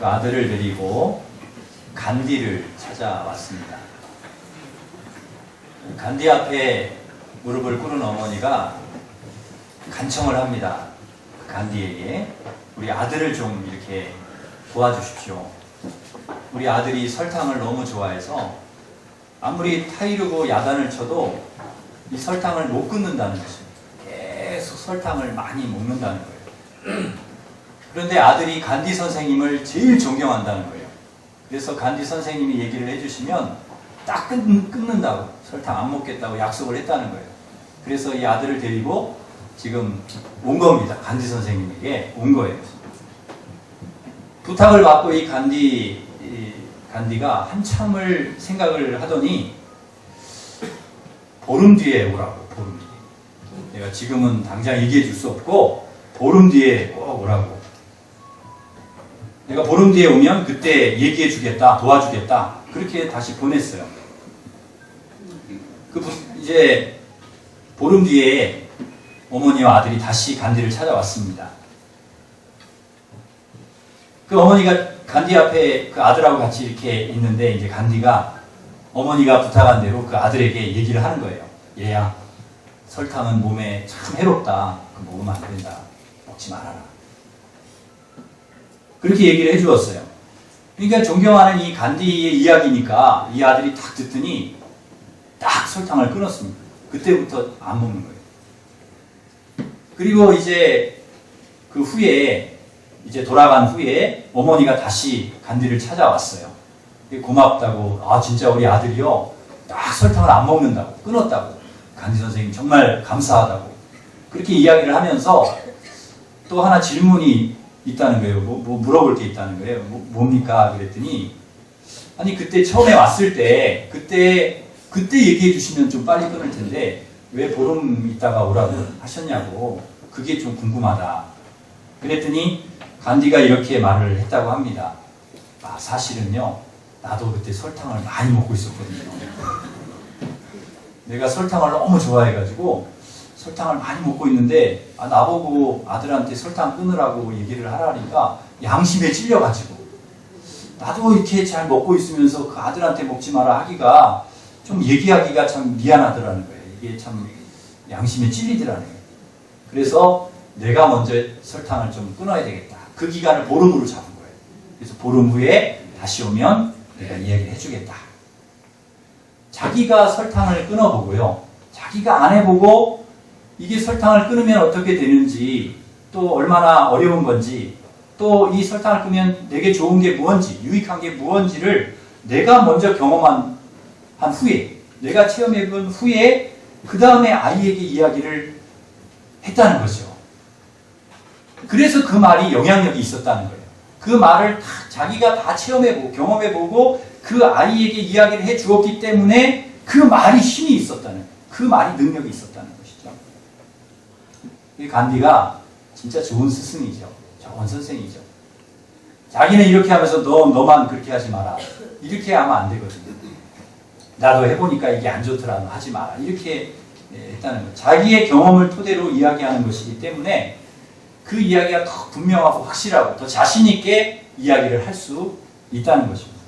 그 아들을 데리고 간디를 찾아왔습니다. 간디 앞에 무릎을 꿇은 어머니가 간청을 합니다. 간디에게 우리 아들을 좀 이렇게 도와주십시오. 우리 아들이 설탕을 너무 좋아해서 아무리 타이르고 야단을 쳐도 이 설탕을 못 끊는다는 것입니다. 계속 설탕을 많이 먹는다는 거예요. 그런데 아들이 간디 선생님을 제일 존경한다는 거예요. 그래서 간디 선생님이 얘기를 해주시면 딱 끊는다고, 설탕 안 먹겠다고 약속을 했다는 거예요. 그래서 이 아들을 데리고 지금 온 겁니다. 간디 선생님에게 온 거예요. 부탁을 받고 이 간디가 한참을 생각을 하더니 보름 뒤에 오라고, 보름 뒤에. 내가 지금은 당장 얘기해 줄 수 없고 보름 뒤에 꼭 오라고. 내가 보름 뒤에 오면 그때 얘기해 주겠다, 도와주겠다. 그렇게 다시 보냈어요. 이제 보름 뒤에 어머니와 아들이 다시 간디를 찾아왔습니다. 그 어머니가 간디 앞에 그 아들하고 같이 이렇게 있는데 이제 간디가 어머니가 부탁한 대로 그 아들에게 얘기를 하는 거예요. 얘야, 설탕은 몸에 참 해롭다. 그거 먹으면 안 된다. 먹지 말아라. 그렇게 얘기를 해주었어요. 그러니까 존경하는 이 간디의 이야기니까 이 아들이 딱 듣더니 딱 설탕을 끊었습니다. 그때부터 안 먹는 거예요. 그리고 이제 그 후에 이제 돌아간 후에 어머니가 다시 간디를 찾아왔어요. 고맙다고, 아 진짜 우리 아들이요 딱 설탕을 안 먹는다고, 끊었다고, 간디 선생님 정말 감사하다고 그렇게 이야기를 하면서 또 하나 질문이 있다는 거예요. 뭐 물어볼 게 있다는 거예요. 뭡니까? 그랬더니 아니 그때 처음에 왔을 때 그때 얘기해 주시면 좀 빨리 끊을 텐데 왜 보름 있다가 오라고 하셨냐고, 그게 좀 궁금하다. 그랬더니 간디가 이렇게 말을 했다고 합니다. 아 사실은요 나도 그때 설탕을 많이 먹고 있었거든요. 내가 설탕을 너무 좋아해가지고 설탕을 많이 먹고 있는데 나보고 아들한테 설탕 끊으라고 얘기를 하라니까 양심에 찔려가지고 나도 이렇게 잘 먹고 있으면서 그 아들한테 먹지 마라 하기가 좀 얘기하기가 참 미안하더라는 거예요. 이게 참 양심에 찔리더라는 거예요. 그래서 내가 먼저 설탕을 좀 끊어야 되겠다. 그 기간을 보름으로 잡은 거예요. 그래서 보름 후에 다시 오면 내가 이야기를 해주겠다. 자기가 설탕을 끊어보고요. 자기가 안 해보고 이게 설탕을 끊으면 어떻게 되는지, 또 얼마나 어려운 건지, 또 이 설탕을 끊으면 내게 좋은 게 무언지, 유익한 게 무언지를 내가 먼저 경험한 후에, 내가 체험해본 후에 그 다음에 아이에게 이야기를 했다는 거죠. 그래서 그 말이 영향력이 있었다는 거예요. 그 말을 자기가 다 체험해보고 경험해보고 그 아이에게 이야기를 해주었기 때문에 그 말이 힘이 있었다는 거예요. 그 말이 능력이 있었다는 것이죠. 이 간디가 진짜 좋은 스승이죠. 좋은 선생이죠. 자기는 이렇게 하면서 너만 그렇게 하지 마라. 이렇게 하면 안 되거든요. 나도 해보니까 이게 안 좋더라. 하지 마라. 이렇게 했다는 거예요. 자기의 경험을 토대로 이야기하는 것이기 때문에 그 이야기가 더 분명하고 확실하고 더 자신 있게 이야기를 할 수 있다는 것입니다.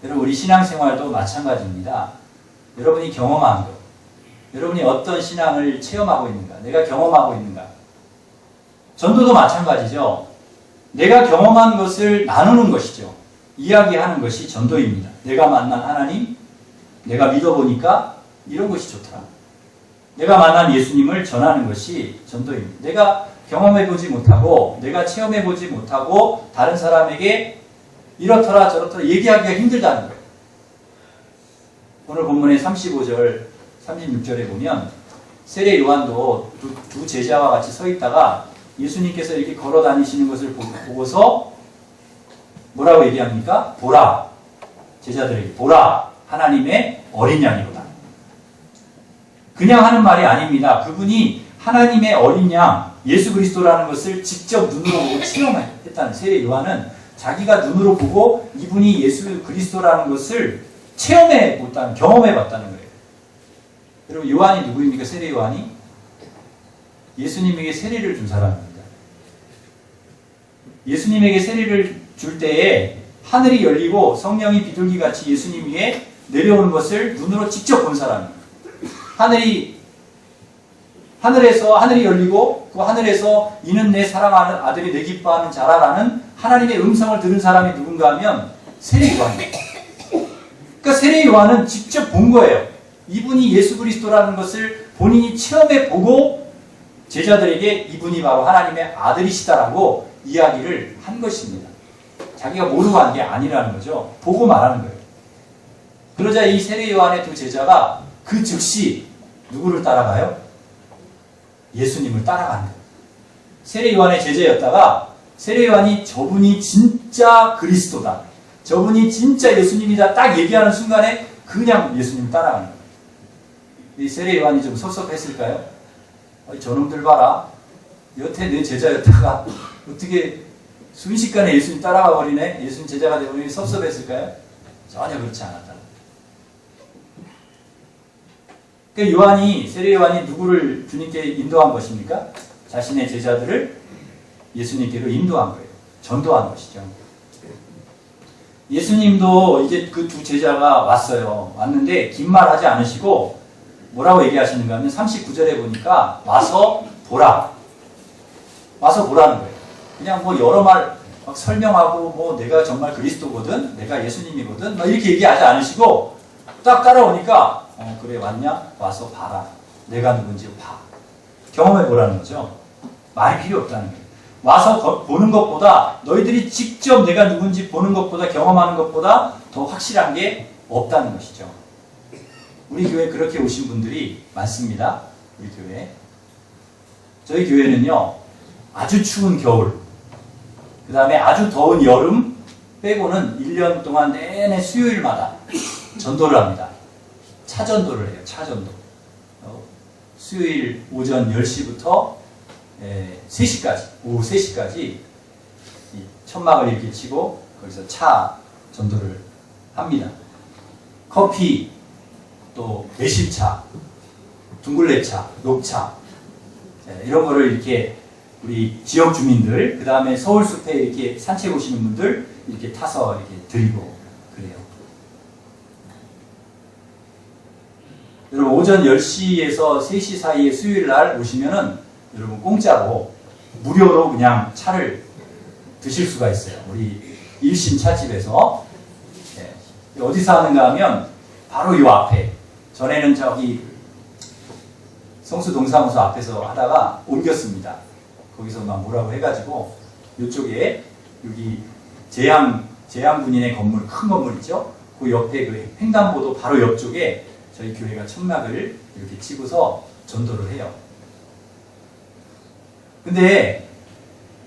여러분 우리 신앙생활도 마찬가지입니다. 여러분이 경험한 것, 여러분이 어떤 신앙을 체험하고 있는가, 내가 경험하고 있는가. 전도도 마찬가지죠. 내가 경험한 것을 나누는 것이죠. 이야기하는 것이 전도입니다. 내가 만난 하나님, 내가 믿어보니까 이런 것이 좋더라. 내가 만난 예수님을 전하는 것이 전도입니다. 내가 경험해보지 못하고 내가 체험해보지 못하고 다른 사람에게 이렇더라 저렇더라 얘기하기가 힘들다는 거예요. 오늘 본문의 35절 36절에 보면 세례 요한도 두 제자와 같이 서 있다가 예수님께서 이렇게 걸어 다니시는 것을 보고서 뭐라고 얘기합니까? 보라, 제자들에게 보라, 하나님의 어린 양이로다. 그냥 하는 말이 아닙니다. 그분이 하나님의 어린 양 예수 그리스도라는 것을 직접 눈으로 보고 체험했다는, 세례 요한은 자기가 눈으로 보고 이분이 예수 그리스도라는 것을 체험해봤다는, 경험해봤다는 거예요. 여러분 요한이 누구입니까? 세례 요한이 예수님에게 세례를 준 사람입니다. 예수님에게 세례를 줄 때에 하늘이 열리고 성령이 비둘기같이 예수님 위에 내려오는 것을 눈으로 직접 본 사람입니다. 하늘이 열리고 그 하늘에서 이는 내 사랑하는 아들이 내 기뻐하는 자라라는 하나님의 음성을 들은 사람이 누군가 하면 세례 요한입니다. 그러니까 세례 요한은 직접 본 거예요. 이분이 예수 그리스도라는 것을 본인이 체험해 보고 제자들에게 이분이 바로 하나님의 아들이시다라고 이야기를 한 것입니다. 자기가 모르고 한 게 아니라는 거죠. 보고 말하는 거예요. 그러자 이 세례 요한의 두 제자가 그 즉시 누구를 따라가요? 예수님을 따라가는 거예요. 세례 요한의 제자였다가 세례 요한이 저분이 진짜 그리스도다, 저분이 진짜 예수님이다 딱 얘기하는 순간에 그냥 예수님 따라가는 거예요. 이 세례 요한이 좀 섭섭했을까요? 저놈들 봐라, 여태 내 제자였다가 어떻게 순식간에 예수님 따라가 버리네, 예수님 제자가 되버리니 섭섭했을까요? 전혀 그렇지 않았다. 그러니까 세례 요한이 누구를 주님께 인도한 것입니까? 자신의 제자들을 예수님께로 인도한 거예요. 전도한 것이죠. 예수님도 이제 그 두 제자가 왔어요. 왔는데 긴 말 하지 않으시고 뭐라고 얘기하시는가 하면 39절에 보니까 와서 보라. 와서 보라는 거예요. 그냥 뭐 여러 말 막 설명하고 뭐 내가 정말 그리스도거든, 내가 예수님이거든 막 이렇게 얘기하지 않으시고 딱 따라오니까 그래 왔냐? 와서 봐라. 내가 누군지 봐. 경험해 보라는 거죠. 말이 필요 없다는 거예요. 와서 보는 것보다, 너희들이 직접 내가 누군지 보는 것보다, 경험하는 것보다 더 확실한 게 없다는 것이죠. 우리 교회에 그렇게 오신 분들이 많습니다. 우리 교회에. 저희 교회는요, 아주 추운 겨울, 그 다음에 아주 더운 여름 빼고는 1년 동안 내내 수요일마다 전도를 합니다. 차전도를 해요. 차전도. 수요일 오전 10시부터 3시까지, 오후 3시까지 천막을 이렇게 치고 거기서 차 전도를 합니다. 커피, 또 매실차, 둥글레차, 녹차 이런 거를 이렇게 우리 지역 주민들, 그 다음에 서울숲에 이렇게 산책 오시는 분들 이렇게 타서 이렇게 드리고 그래요. 여러분 오전 10시에서 3시 사이에 수요일 날 오시면은 여러분 공짜로 무료로 그냥 차를 드실 수가 있어요. 우리 일심 차집에서. 어디서 하는가 하면 바로 요 앞에, 전에는 저기 성수동사무소 앞에서 하다가 옮겼습니다. 거기서 막 뭐라고 해가지고 이쪽에 여기 재향군인의 건물, 큰 건물 있죠? 그 옆에 그 횡단보도 바로 옆쪽에 저희 교회가 천막을 이렇게 치고서 전도를 해요. 근데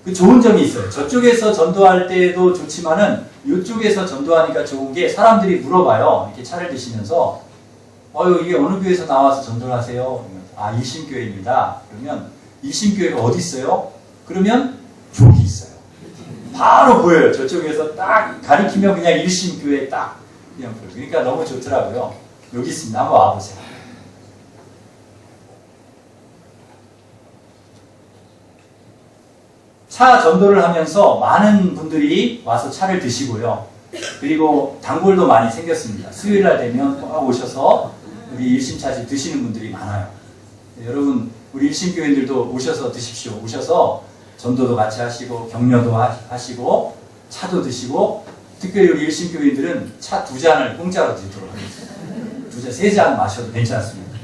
그 좋은 점이 있어요. 저쪽에서 전도할 때도 좋지만은 이쪽에서 전도하니까 좋은 게 사람들이 물어봐요. 이렇게 차를 드시면서 이게 어느 교회에서 나와서 전도를 하세요? 아, 일심교회입니다. 그러면 일심교회가 어디 있어요? 그러면 저기 있어요. 바로 보여요. 저쪽에서 딱 가리키면 그냥 일심교회 딱 그냥 보여요. 그러니까 너무 좋더라고요. 여기 있습니다. 한번 와보세요. 차 전도를 하면서 많은 분들이 와서 차를 드시고요. 그리고 단골도 많이 생겼습니다. 수요일날 되면 꼭 오셔서 우리 일심차집 드시는 분들이 많아요. 여러분 우리 일심교회들도 오셔서 드십시오. 오셔서 전도도 같이 하시고 격려도 하시고 차도 드시고, 특별히 우리 일심교회들은 차 2잔을 공짜로 드리도록 하겠습니다. 2잔, 3잔 마셔도 괜찮습니다.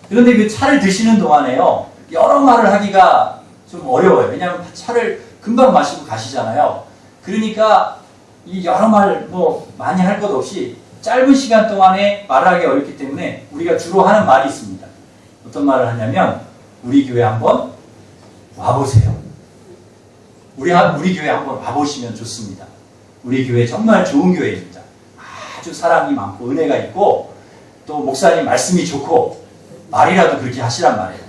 그런데 그 차를 드시는 동안에요, 여러 말을 하기가 좀 어려워요. 왜냐하면 차를 금방 마시고 가시잖아요. 그러니까 이 여러 말 뭐 많이 할 것 없이 짧은 시간 동안에 말하기 어렵기 때문에 우리가 주로 하는 말이 있습니다. 어떤 말을 하냐면 우리 교회 한번 와보세요. 우리 교회 한번 와보시면 좋습니다. 우리 교회 정말 좋은 교회입니다. 아주 사랑이 많고 은혜가 있고 또 목사님 말씀이 좋고 말이라도 그렇게 하시란 말이에요.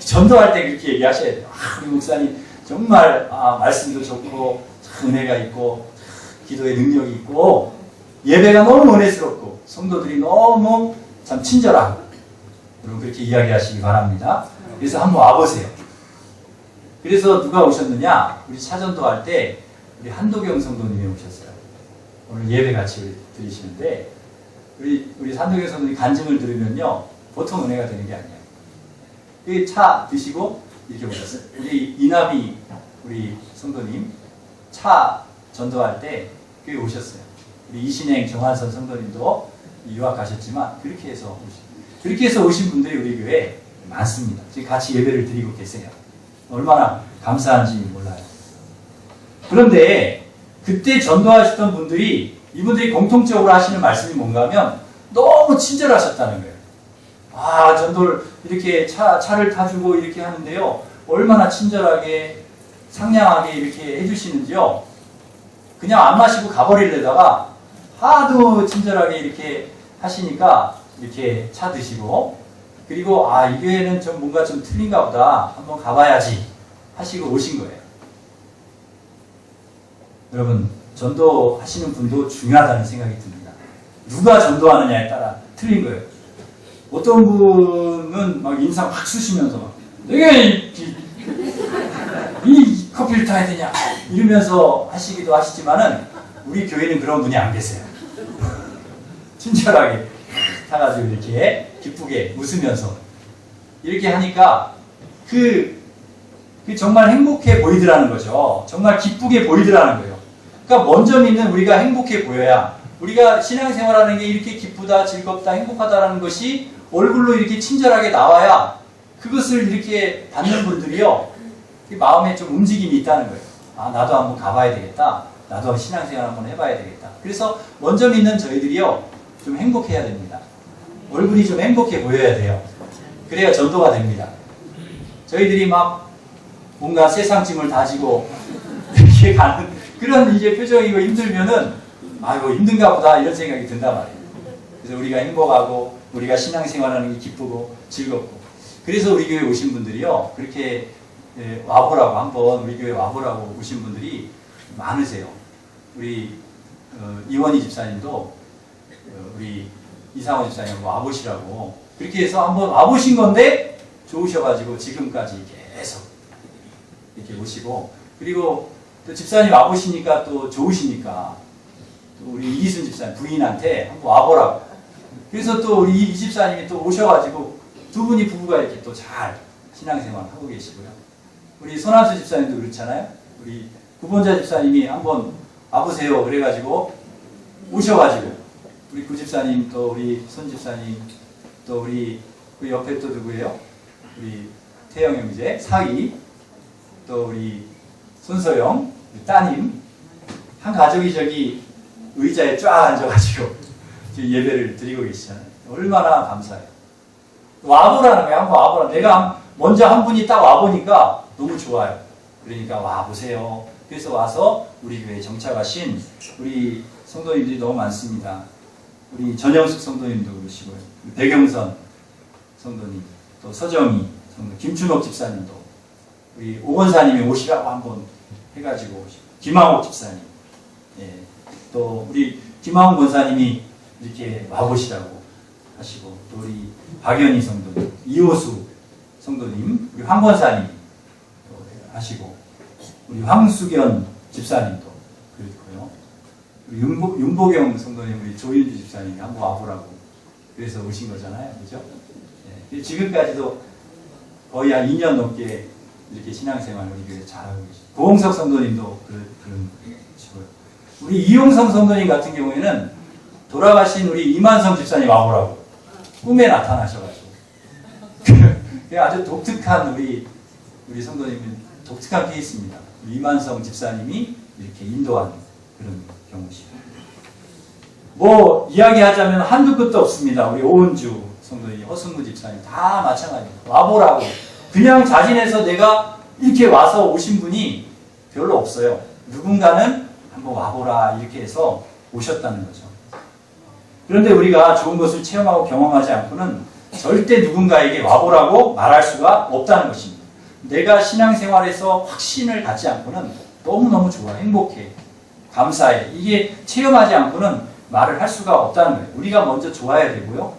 전도할 때 그렇게 얘기하셔야 돼요. 우리 목사님 정말 말씀도 좋고 은혜가 있고 기도의 능력이 있고 예배가 너무 은혜스럽고 성도들이 너무 참 친절하고, 여러분 그렇게 이야기하시기 바랍니다. 그래서 한번 와보세요. 그래서 누가 오셨느냐? 우리 차전도 할 때 우리 한도경 성도님이 오셨어요. 오늘 예배 같이 드리시는데 우리 한도경 성도님 간증을 들으면요 보통 은혜가 되는 게 아니에요. 이 차 드시고 이렇게 오셨어요. 우리 이나비 우리 성도님 차 전도할 때 교회 오셨어요. 우리 이신행 정한선 성도님도 유학 가셨지만 그렇게 해서 오신 분들이 우리 교회에 많습니다. 지금 같이 예배를 드리고 계세요. 얼마나 감사한지 몰라요. 그런데 그때 전도하셨던 분들이 이분들이 공통적으로 하시는 말씀이 뭔가 하면 너무 친절하셨다는 거예요. 아, 전도를 이렇게 차를 타주고 이렇게 하는데요. 얼마나 친절하게 상냥하게 이렇게 해주시는지요. 그냥 안 마시고 가버리려다가 하도 친절하게 이렇게 하시니까 이렇게 차 드시고 그리고 아, 이 교회는 좀 뭔가 좀 틀린가 보다 한번 가봐야지 하시고 오신 거예요. 여러분 전도하시는 분도 중요하다는 생각이 듭니다. 누가 전도하느냐에 따라 틀린 거예요. 어떤 분은 막 인상 확 쓰시면서 막 내가 이 커피를 타야 되냐 이러면서 하시기도 하시지만은 우리 교회는 그런 분이 안 계세요. 친절하게 타가지고 이렇게 기쁘게 웃으면서 이렇게 하니까 그 정말 행복해 보이더라는 거죠. 정말 기쁘게 보이더라는 거예요. 그러니까 먼저 믿는 우리가 행복해 보여야 우리가 신앙생활하는 게 이렇게 기쁘다, 즐겁다, 행복하다라는 것이 얼굴로 이렇게 친절하게 나와야 그것을 이렇게 받는 분들이요. 마음에 좀 움직임이 있다는 거예요. 아, 나도 한번 가봐야 되겠다. 나도 신앙생활 한번 해봐야 되겠다. 그래서 먼저 믿는 저희들이요. 좀 행복해야 됩니다. 얼굴이 좀 행복해 보여야 돼요. 그래야 전도가 됩니다. 저희들이 막 뭔가 세상 짐을 다지고 이렇게 가는 그런 이제 표정이고 힘들면은 아이고 힘든가 보다 이런 생각이 든단 말이에요. 그래서 우리가 행복하고 우리가 신앙생활하는 게 기쁘고 즐겁고 그래서 우리 교회 오신 분들이요. 그렇게 와보라고 한번 우리 교회 와보라고 오신 분들이 많으세요. 우리 이원희 집사님도 우리 이상호 집사님 와보시라고 그렇게 해서 한번 와보신 건데 좋으셔가지고 지금까지 계속 이렇게 오시고 그리고 또 집사님 와보시니까 또 좋으시니까 또 우리 이기순 집사님 부인한테 한번 와보라고 그래서 또 우리 이 집사님이 또 오셔가지고 두 분이 부부가 이렇게 또 잘 신앙생활 하고 계시고요. 우리 손한수 집사님도 그렇잖아요. 우리 구본자 집사님이 한번 와보세요 그래가지고 오셔가지고 우리 구 집사님 또 우리 손 집사님 또 우리 그 옆에 또 누구예요? 우리 태영 형제 사위 또 우리 손소영 우리 따님 한 가족이 저기 의자에 쫙 앉아가지고 지금 예배를 드리고 계시잖아요. 얼마나 감사해요. 와보라는 거예요. 한번 와보라. 내가 먼저 한 분이 딱 와보니까 너무 좋아요. 그러니까 와보세요. 그래서 와서 우리 교회에 정착하신 우리 성도님들이 너무 많습니다. 우리 전영숙 성도님도 그러시고요. 백영선 성도님, 또 서정희 성도, 김춘옥 집사님도 우리 오건사님이 오시라고 한번 해가지고 김항옥 집사님, 예, 또 우리 김항옥 권사님이 이렇게 와보시라고 하시고 또 우리 박연희 성도님, 이호수 성도님, 우리 황 권사님 또 하시고 우리 황수견 집사님도 그렇고요. 우리 윤보경 성도님, 우리 조윤주 집사님이 한번 와보라고 그래서 오신 거잖아요, 그죠? 네. 지금까지도 거의 한 2년 넘게 이렇게 신앙생활 우리 교회 잘하고 계시고 고홍석 성도님도 그런 식으로 우리 이용성 성도님 같은 경우에는 돌아가신 우리 이만성 집사님 와보라고 꿈에 나타나셔가지고 아주 독특한 우리 성도님은 독특한 케이스입니다. 이만성 집사님이 이렇게 인도한 그런 경우시고 뭐 이야기하자면 한두 끝도 없습니다. 우리 오은주 성도님, 허승무 집사님 다 마찬가지입니다. 와보라고 그냥 자진해서 내가 이렇게 와서 오신 분이 별로 없어요. 누군가는 한번 와보라 이렇게 해서 오셨다는 거죠. 그런데 우리가 좋은 것을 체험하고 경험하지 않고는 절대 누군가에게 와보라고 말할 수가 없다는 것입니다. 내가 신앙생활에서 확신을 갖지 않고는 너무너무 좋아, 행복해, 감사해. 이게 체험하지 않고는 말을 할 수가 없다는 거예요. 우리가 먼저 좋아야 되고요.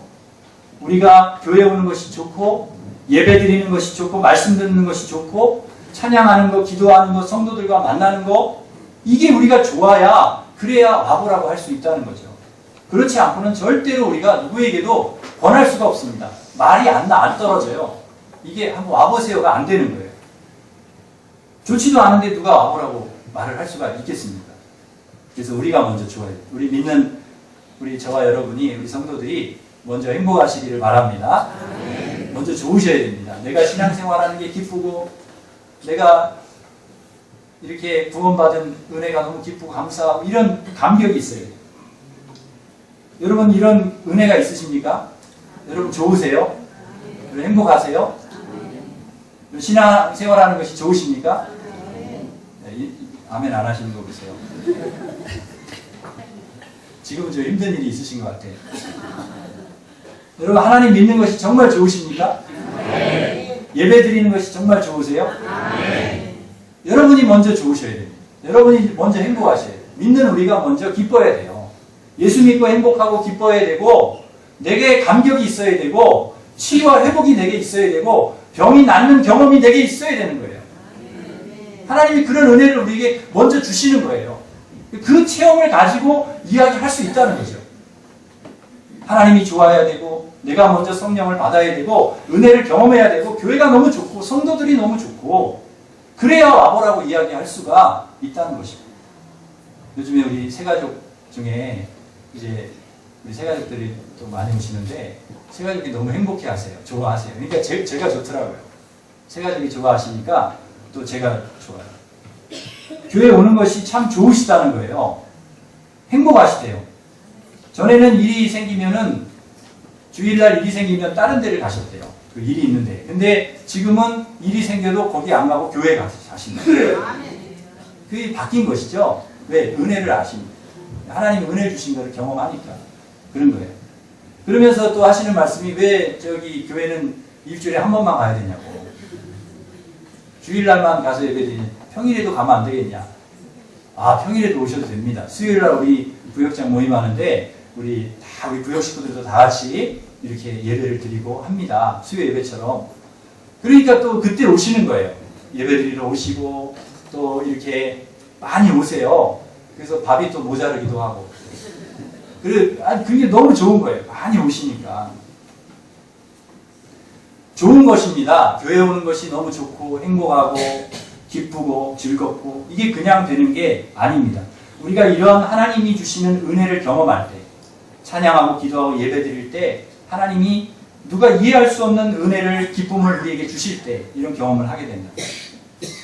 우리가 교회 오는 것이 좋고 예배 드리는 것이 좋고 말씀 듣는 것이 좋고 찬양하는 거, 기도하는 거, 성도들과 만나는 거, 이게 우리가 좋아야, 그래야 와보라고 할 수 있다는 거죠. 그렇지 않고는 절대로 우리가 누구에게도 권할 수가 없습니다. 말이 안 떨어져요. 이게 한번 와보세요가 안 되는 거예요. 좋지도 않은데 누가 와보라고 말을 할 수가 있겠습니까? 그래서 우리가 먼저 좋아야 돼요. 우리 믿는 우리 저와 여러분이, 우리 성도들이 먼저 행복하시기를 바랍니다. 먼저 좋으셔야 됩니다. 내가 신앙생활하는 게 기쁘고, 내가 이렇게 구원받은 은혜가 너무 기쁘고 감사하고, 이런 감격이 있어요. 여러분 이런 은혜가 있으십니까? 여러분 좋으세요? 여러분 행복하세요? 신앙생활하는 것이 좋으십니까? 네, 아멘 안 하시는 거 보세요. 지금은 좀 힘든 일이 있으신 것 같아요. 여러분 하나님 믿는 것이 정말 좋으십니까? 예배 드리는 것이 정말 좋으세요? 여러분이 먼저 좋으셔야 됩니다. 여러분이 먼저 행복하셔야 돼요. 믿는 우리가 먼저 기뻐야 돼요. 예수 믿고 행복하고 기뻐야 되고, 내게 감격이 있어야 되고, 치유와 회복이 내게 있어야 되고, 병이 낫는 경험이 내게 있어야 되는 거예요. 하나님이 그런 은혜를 우리에게 먼저 주시는 거예요. 그 체험을 가지고 이야기할 수 있다는 거죠. 하나님이 좋아야 되고, 내가 먼저 성령을 받아야 되고, 은혜를 경험해야 되고, 교회가 너무 좋고, 성도들이 너무 좋고, 그래야 와보라고 이야기할 수가 있다는 것입니다. 요즘에 우리 새가족 중에 이제 우리 새가족들이 또 많이 오시는데, 새가족이 너무 행복해 하세요. 좋아하세요. 그러니까 제가 좋더라고요. 새가족이 좋아하시니까 또 제가 좋아요. 교회 오는 것이 참 좋으시다는 거예요. 행복하시대요. 전에는 일이 생기면은, 주일날 일이 생기면 다른 데를 가셨대요. 그 일이 있는데. 근데 지금은 일이 생겨도 거기 안 가고 교회 가서 사시는 거예요. 그게 바뀐 것이죠. 왜? 은혜를 아십니다. 하나님이 은혜 주신 것을 경험하니까. 그런 거예요. 그러면서 또 하시는 말씀이, 왜 저기 교회는 일주일에 한 번만 가야 되냐고. 주일날만 가서 예배드리는, 평일에도 가면 안 되겠냐. 아, 평일에도 오셔도 됩니다. 수요일날 우리 구역장 모임하는데, 우리 구역 식구들도 다 같이 이렇게 예배를 드리고 합니다. 수요 예배처럼. 그러니까 또 그때 오시는 거예요. 예배 드리러 오시고, 또 이렇게 많이 오세요. 그래서 밥이 또 모자르기도 하고. 그게 너무 좋은 거예요. 많이 오시니까. 좋은 것입니다. 교회 오는 것이 너무 좋고, 행복하고, 기쁘고, 즐겁고, 이게 그냥 되는 게 아닙니다. 우리가 이런 하나님이 주시는 은혜를 경험할 때, 찬양하고 기도하고 예배 드릴 때, 하나님이 누가 이해할 수 없는 은혜를, 기쁨을 우리에게 주실 때, 이런 경험을 하게 된다.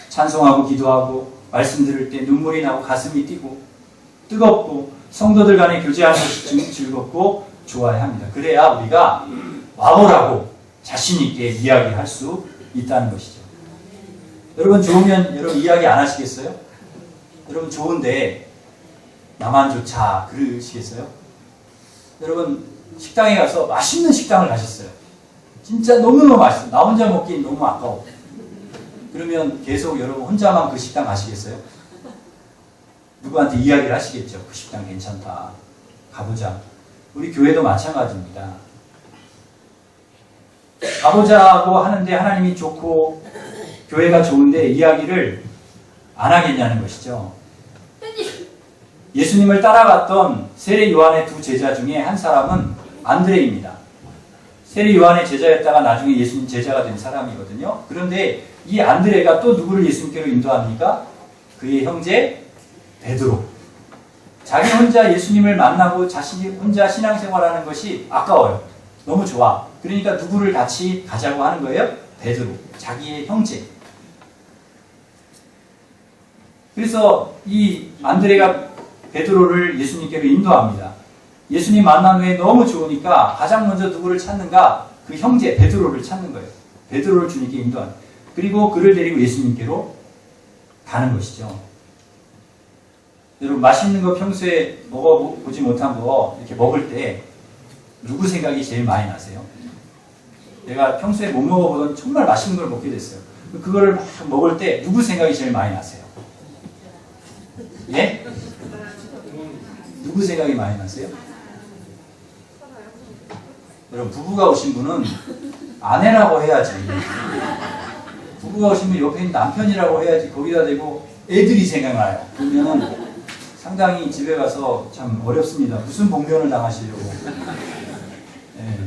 찬송하고 기도하고 말씀 들을 때 눈물이 나고 가슴이 뛰고 뜨겁고, 성도들 간에 교제하는 것이 즐겁고 좋아야 합니다. 그래야 우리가 와보라고 자신 있게 이야기할 수 있다는 것이죠. 여러분 좋으면 여러분 이야기 안 하시겠어요? 여러분 좋은데 나만 좋자 그러시겠어요? 여러분 식당에 가서 맛있는 식당을 가셨어요. 진짜 너무너무 맛있어요. 나 혼자 먹기 너무 아까워. 그러면 계속 여러분 혼자만 그 식당 가시겠어요? 누구한테 이야기를 하시겠죠. 그 식당 괜찮다. 가보자. 우리 교회도 마찬가지입니다. 가보자고 하는데 하나님이 좋고 교회가 좋은데 이야기를 안 하겠냐는 것이죠. 예수님을 따라갔던 세례 요한의 두 제자 중에 한 사람은 안드레입니다. 세례 요한의 제자였다가 나중에 예수님 제자가 된 사람이거든요. 그런데 이 안드레가 또 누구를 예수님께로 인도합니까? 그의 형제 베드로. 자기 혼자 예수님을 만나고 자신이 혼자 신앙생활하는 것이 아까워요. 너무 좋아. 그러니까 누구를 같이 가자고 하는 거예요? 베드로. 자기의 형제. 그래서 이 안드레가 베드로를 예수님께로 인도합니다. 예수님 만난 후에 너무 좋으니까 가장 먼저 누구를 찾는가? 그 형제 베드로를 찾는 거예요. 베드로를 주님께 인도합니다. 그리고 그를 데리고 예수님께로 가는 것이죠. 여러분 맛있는 거 평소에 먹어보지 못한 거 이렇게 먹을 때 누구 생각이 제일 많이 나세요? 내가 평소에 못 먹어보던 정말 맛있는 걸 먹게 됐어요. 그거를 막 먹을 때 누구 생각이 제일 많이 나세요? 예? 누구 생각이 많이 나세요? 여러분 부부가 오신 분은 아내라고 해야지. 부부가 오시면 옆에 있는 남편이라고 해야지 거기다 대고 애들이 생각나요. 그러면은 상당히 집에 가서 참 어렵습니다. 무슨 봉변을 당하시려고. 네.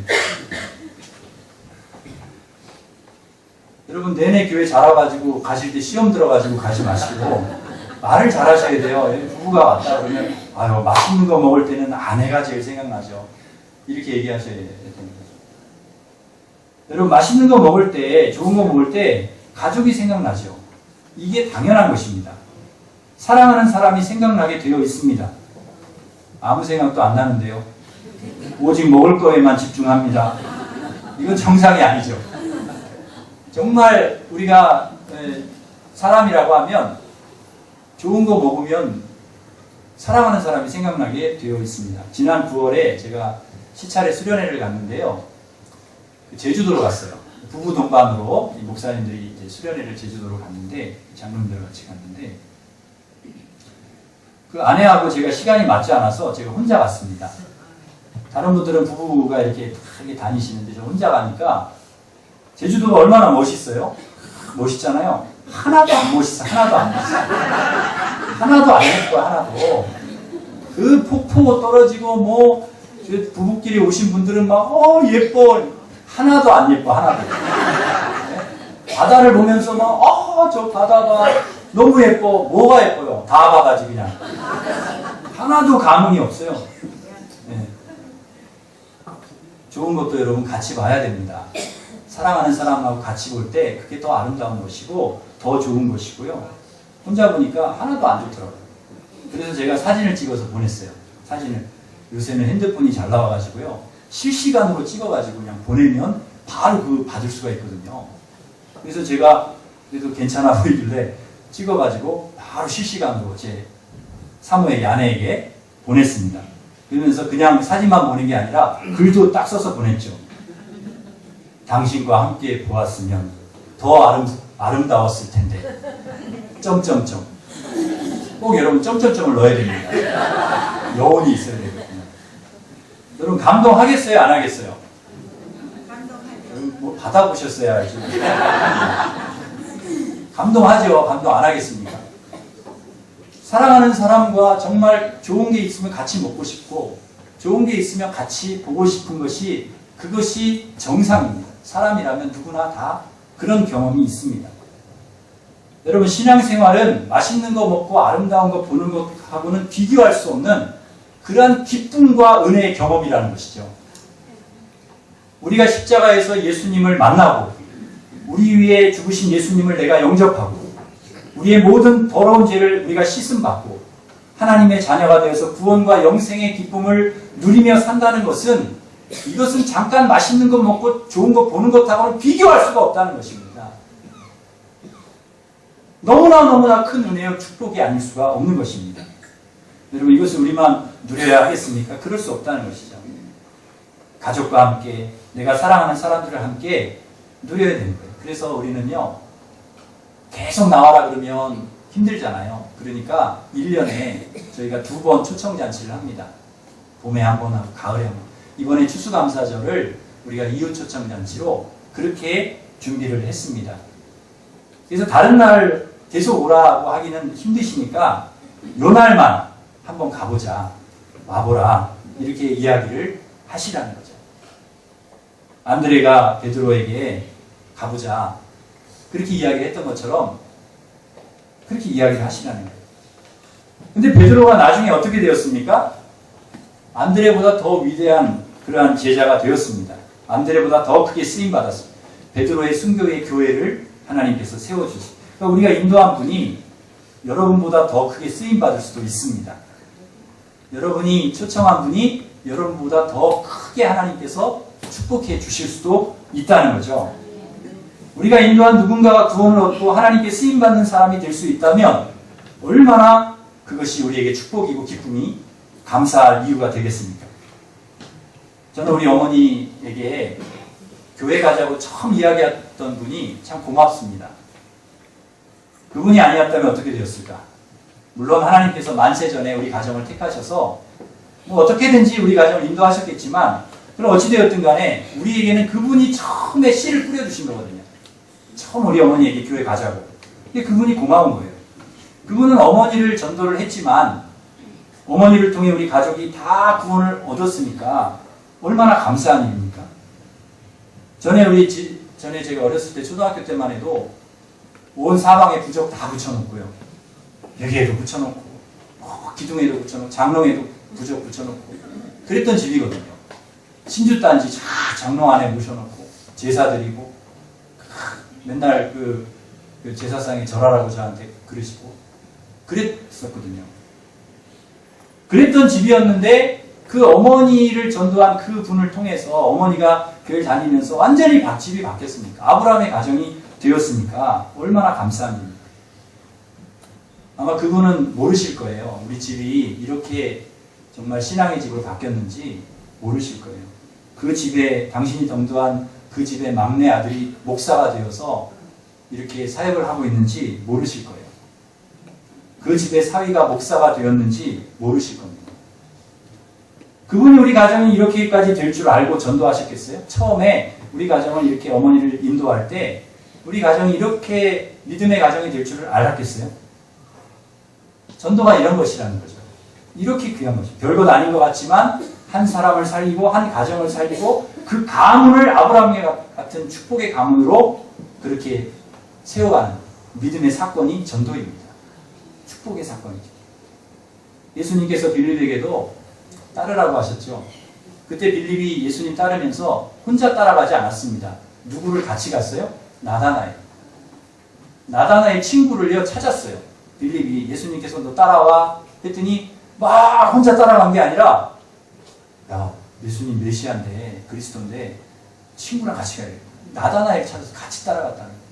여러분 내내 교회 잘 와가지고 가실 때 시험 들어가지고 가지 마시고 말을 잘 하셔야 돼요. 부부가 왔다 그러면 아유 맛있는 거 먹을 때는 아내가 제일 생각나죠. 이렇게 얘기하셔야 되는 거죠. 여러분 맛있는 거 먹을 때 좋은 거 먹을 때 가족이 생각나죠. 이게 당연한 것입니다. 사랑하는 사람이 생각나게 되어 있습니다. 아무 생각도 안 나는데요. 오직 먹을 거에만 집중합니다. 이건 정상이 아니죠. 정말 우리가 사람이라고 하면 좋은 거 먹으면 사랑하는 사람이 생각나게 되어 있습니다. 지난 9월에 제가 시찰에 수련회를 갔는데요. 제주도로 갔어요. 부부 동반으로 목사님들이 이제 수련회를 제주도로 갔는데 장로님들 같이 갔는데 그 아내하고 제가 시간이 맞지 않아서 제가 혼자 갔습니다. 다른 분들은 부부가 이렇게 다니시는데 저 혼자 가니까 제주도가 얼마나 멋있어요? 멋있잖아요. 하나도 안 멋있어. 하나도 안 멋있어. 하나도 안 예뻐. 하나도. 그 폭포 떨어지고 뭐 부부끼리 오신 분들은 막 예뻐. 하나도 안 예뻐. 하나도. 네? 바다를 보면서 막 저 바다 봐. 너무 예뻐. 뭐가 예뻐요? 다 바다지 그냥. 하나도 감흥이 없어요. 네. 좋은 것도 여러분 같이 봐야 됩니다. 사랑하는 사람하고 같이 볼 때 그게 더 아름다운 것이고 더 좋은 것이고요. 혼자 보니까 하나도 안 좋더라고요. 그래서 제가 사진을 찍어서 보냈어요. 사진을. 요새는 핸드폰이 잘 나와가지고요. 실시간으로 찍어가지고 그냥 보내면 바로 그 받을 수가 있거든요. 그래서 제가 그래도 괜찮아 보이길래 찍어가지고 바로 실시간으로 제 사모의 아내에게 보냈습니다. 그러면서 그냥 사진만 보낸 게 아니라 글도 딱 써서 보냈죠. 당신과 함께 보았으면 더 아름다웠을 텐데. 점점점. 꼭 여러분 점점점을 넣어야 됩니다. 여운이 있어야 되거든요. 여러분 감동하겠어요? 안 하겠어요? 여러분 뭐 받아보셨어야 알죠. 감동하죠? 감동 안 하겠습니까? 사랑하는 사람과 정말 좋은 게 있으면 같이 먹고 싶고 좋은 게 있으면 같이 보고 싶은 것이 그것이 정상입니다. 사람이라면 누구나 다 그런 경험이 있습니다. 여러분 신앙생활은 맛있는 거 먹고 아름다운 거 보는 것하고는 비교할 수 없는 그러한 기쁨과 은혜의 경험이라는 것이죠. 우리가 십자가에서 예수님을 만나고 우리 위에 죽으신 예수님을 내가 영접하고 우리의 모든 더러운 죄를 우리가 씻음받고 하나님의 자녀가 되어서 구원과 영생의 기쁨을 누리며 산다는 것은 이것은 잠깐 맛있는 거 먹고 좋은 거 보는 것하고는 비교할 수가 없다는 것입니다. 너무나 큰 은혜와 축복이 아닐 수가 없는 것입니다. 여러분 이것을 우리만 누려야 하겠습니까? 그럴 수 없다는 것이죠. 가족과 함께 내가 사랑하는 사람들과 함께 누려야 되는 거예요. 그래서 우리는요 계속 나와라 그러면 힘들잖아요. 그러니까 1년에 저희가 2번 초청잔치를 합니다. 봄에 한 번 하고 가을에 한 번. 이번에 추수감사절을 우리가 이웃 초청잔치로 그렇게 준비를 했습니다. 그래서 다른 날 계속 오라고 하기는 힘드시니까 요 날만 한번 가보자. 와보라. 이렇게 이야기를 하시라는 거죠. 안드레가 베드로에게 가보자. 그렇게 이야기를 했던 것처럼 그렇게 이야기를 하시라는 거예요. 근데 베드로가 나중에 어떻게 되었습니까? 안드레보다 더 위대한 그러한 제자가 되었습니다. 안드레보다 더 크게 쓰임받았습니다. 베드로의 순교의 교회를 하나님께서 세워주셨습니다. 그러니까 우리가 인도한 분이 여러분보다 더 크게 쓰임받을 수도 있습니다. 여러분이 초청한 분이 여러분보다 더 크게 하나님께서 축복해 주실 수도 있다는 거죠. 우리가 인도한 누군가가 구원을 얻고 하나님께 쓰임받는 사람이 될 수 있다면 얼마나 그것이 우리에게 축복이고 기쁨이 감사할 이유가 되겠습니까? 저는 우리 어머니에게 교회 가자고 처음 이야기했던 분이 참 고맙습니다. 그분이 아니었다면 어떻게 되었을까? 물론 하나님께서 만세 전에 우리 가정을 택하셔서 뭐 어떻게든지 우리 가정을 인도하셨겠지만 그럼 어찌되었든 간에 우리에게는 그분이 처음에 씨를 뿌려주신 거거든요. 처음 우리 어머니에게 교회 가자고. 근데 그분이 고마운 거예요. 그분은 어머니를 전도를 했지만 어머니를 통해 우리 가족이 다 구원을 얻었으니까 얼마나 감사한 일입니까? 전에 제가 어렸을 때 초등학교 때만 해도 온 사방에 부적 다 붙여놓고요. 벽에도 붙여놓고 기둥에도 붙여놓고 장롱에도 부적 붙여놓고 그랬던 집이거든요. 신주단지 장롱 안에 모셔놓고 제사 드리고 맨날 그 제사상에 절하라고 저한테 그러시고 그랬었거든요. 그랬던 집이었는데 그 어머니를 전도한 그 분을 통해서 어머니가 교회를 다니면서 완전히 집이 바뀌었으니까 아브라함의 가정이 되었으니까 얼마나 감사한 일입니까? 아마 그분은 모르실 거예요. 우리 집이 이렇게 정말 신앙의 집으로 바뀌었는지 모르실 거예요. 그 집에 당신이 전도한 그 집의 막내 아들이 목사가 되어서 이렇게 사역을 하고 있는지 모르실 거예요. 그 집의 사위가 목사가 되었는지 모르실 겁니다. 그분이 우리 가정이 이렇게까지 될 줄 알고 전도하셨겠어요? 처음에 우리 가정을 이렇게 어머니를 인도할 때 우리 가정이 이렇게 믿음의 가정이 될 줄을 알았겠어요? 전도가 이런 것이라는 거죠. 이렇게 귀한 거죠. 별것 아닌 것 같지만 한 사람을 살리고 한 가정을 살리고 그 가문을 아브라함 같은 축복의 가문으로 그렇게 세워가는 믿음의 사건이 전도입니다. 축복의 사건이죠. 예수님께서 빌립에게도 따르라고 하셨죠. 그때 빌립이 예수님 따르면서 혼자 따라가지 않았습니다. 누구를 같이 갔어요? 나다나의 친구를요 찾았어요. 빌립이 예수님께서 너 따라와 했더니 막 혼자 따라간 게 아니라 야 예수님 메시아인데 그리스도인데 친구랑 같이 가야 돼. 나다나엘 찾아서 같이 따라갔다는 거예요.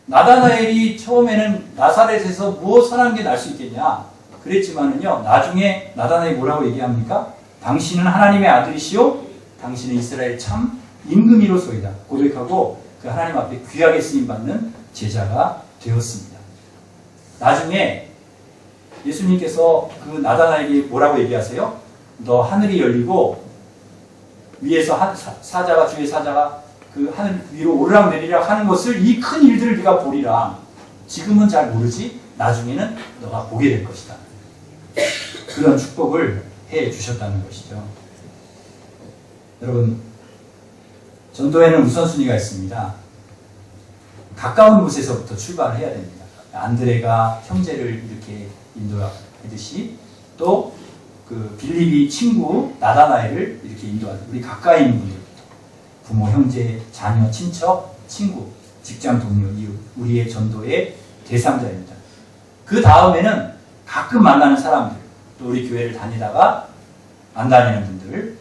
나다나엘이 처음에는 나사렛에서 뭐 선한 게 날 수 있겠냐 그랬지만은요 나중에 나다나엘이 뭐라고 얘기합니까? 당신은 하나님의 아들이시오 당신은 이스라엘 참 임금이로소이다 고백하고 그 하나님 앞에 귀하게 쓰임받는 제자가 되었습니다. 나중에 예수님께서 그 나다나엘에게 뭐라고 얘기하세요? 너 하늘이 열리고 위에서 주의 사자가 그 하늘 위로 오르락내리락 하는 것을 이 큰 일들을 네가 보리라. 지금은 잘 모르지 나중에는 너가 보게 될 것이다. 그런 축복을 해 주셨다는 것이죠. 여러분 전도에는 우선순위가 있습니다. 가까운 곳에서부터 출발을 해야 됩니다. 안드레가 형제를 이렇게 인도하듯이 또 그 빌립이 친구 나다나엘을 이렇게 인도하는 우리 가까이 있는 분들부터 부모, 형제, 자녀, 친척, 친구, 직장 동료, 이웃 우리의 전도의 대상자입니다. 그 다음에는 가끔 만나는 사람들 또 우리 교회를 다니다가 안 다니는 분들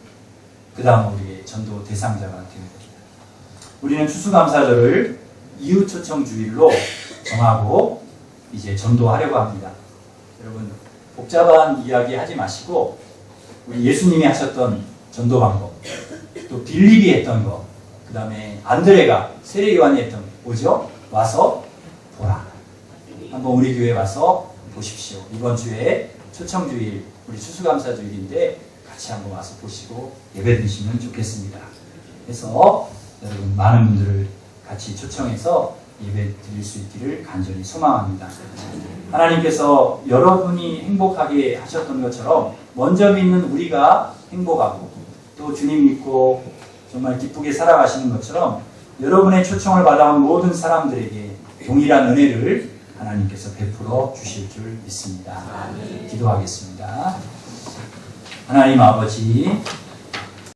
그 다음 우리의 전도 대상자가 되는 겁니다. 우리는 추수감사절을 이웃 초청 주일로 정하고 이제 전도하려고 합니다. 여러분 복잡한 이야기 하지 마시고 우리 예수님이 하셨던 전도 방법 또 빌립이 했던 거 그 다음에 안드레가 세례요한이 했던 거 뭐죠? 와서 보라. 한번 우리 교회 와서 보십시오. 이번 주에 초청주일 우리 추수감사주일인데 같이 한번 와서 보시고 예배드리시면 좋겠습니다. 그래서 여러분 많은 분들을 같이 초청해서 예배 드릴 수 있기를 간절히 소망합니다. 하나님께서 여러분이 행복하게 하셨던 것처럼 먼저 믿는 우리가 행복하고 또 주님 믿고 정말 기쁘게 살아가시는 것처럼 여러분의 초청을 받아온 모든 사람들에게 동일한 은혜를 하나님께서 베풀어 주실 줄 믿습니다. 기도하겠습니다. 하나님 아버지